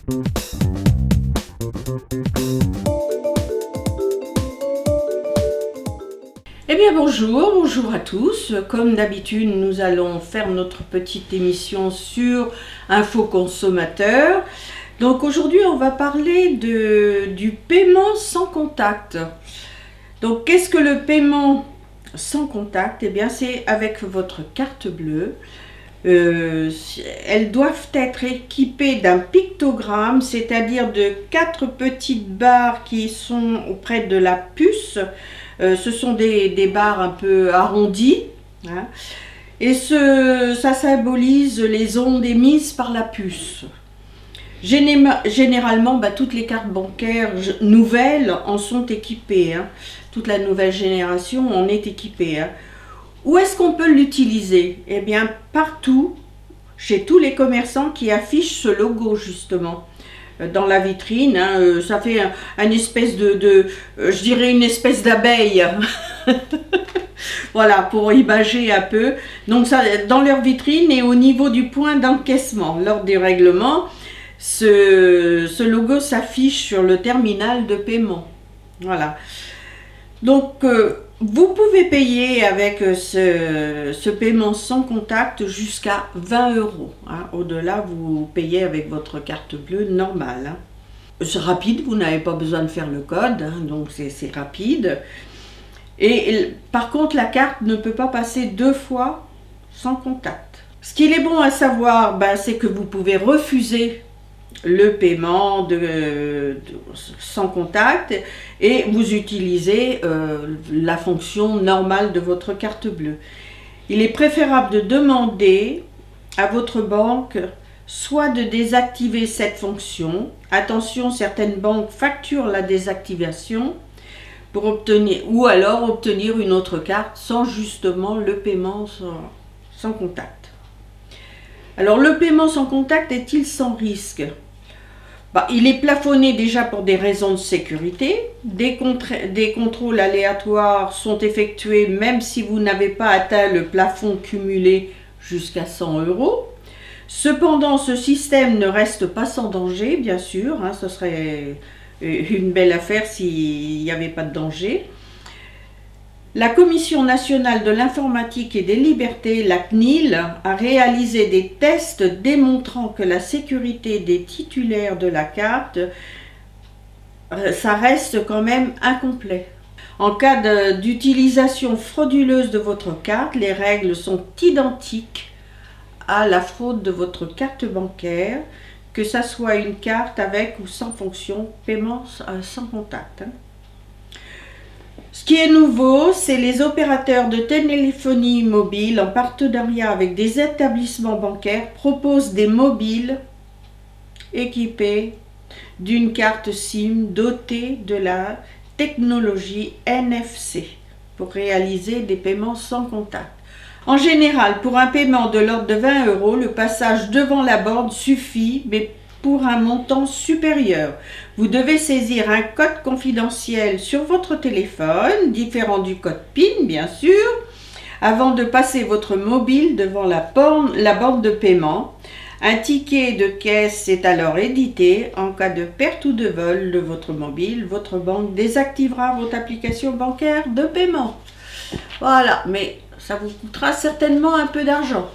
Eh bien bonjour à tous. Comme d'habitude, nous allons faire notre petite émission sur Info Consommateur. Donc aujourd'hui, on va parler du paiement sans contact. Donc qu'est-ce que le paiement sans contact? Eh bien c'est avec votre carte bleue. Elles doivent être équipées d'un pictogramme, c'est-à-dire de 4 petites barres qui sont auprès de la puce. Ce sont des barres un peu arrondies, hein, et ça symbolise les ondes émises par la puce. Généralement, toutes les cartes bancaires nouvelles en sont équipées, hein. Toute la nouvelle génération en est équipée, hein. Où est-ce qu'on peut l'utiliser? Eh bien, partout, chez tous les commerçants qui affichent ce logo, justement. Dans la vitrine, hein, ça fait un espèce je dirais une espèce d'abeille. Voilà, pour imager un peu. Donc, ça, dans leur vitrine et au niveau du point d'encaissement, lors des règlements, ce logo s'affiche sur le terminal de paiement. Voilà. Donc, vous pouvez payer avec ce paiement sans contact jusqu'à 20 €. Hein. Au-delà, vous payez avec votre carte bleue normale. Hein. C'est rapide, vous n'avez pas besoin de faire le code, hein, donc c'est rapide. Et par contre, la carte ne peut pas passer 2 fois sans contact. Ce qu'il est bon à savoir, c'est que vous pouvez refuser le paiement sans contact et vous utilisez la fonction normale de votre carte bleue. Il est préférable de demander à votre banque soit de désactiver cette fonction. Attention, certaines banques facturent la désactivation pour obtenir, ou alors obtenir une autre carte sans justement le paiement sans contact. Alors le paiement sans contact est-il sans risque? Il est plafonné déjà pour des raisons de sécurité. Des contrôles aléatoires sont effectués même si vous n'avez pas atteint le plafond cumulé jusqu'à 100 €. Cependant, ce système ne reste pas sans danger, bien sûr. Hein, ce serait une belle affaire s'il n'y avait pas de danger. La Commission nationale de l'informatique et des libertés, la CNIL, a réalisé des tests démontrant que la sécurité des titulaires de la carte, ça reste quand même incomplet. En cas d'utilisation frauduleuse de votre carte, les règles sont identiques à la fraude de votre carte bancaire, que ça soit une carte avec ou sans fonction paiement sans contact. Hein. Ce qui est nouveau, c'est les opérateurs de téléphonie mobile en partenariat avec des établissements bancaires proposent des mobiles équipés d'une carte SIM dotée de la technologie NFC pour réaliser des paiements sans contact. En général, pour un paiement de l'ordre de 20 €, le passage devant la borne suffit, mais pour un montant supérieur, vous devez saisir un code confidentiel sur votre téléphone, différent du code PIN bien sûr, avant de passer votre mobile devant la borne de paiement. Un ticket de caisse est alors édité. En cas de perte ou de vol de votre mobile, votre banque désactivera votre application bancaire de paiement. Voilà, mais ça vous coûtera certainement un peu d'argent.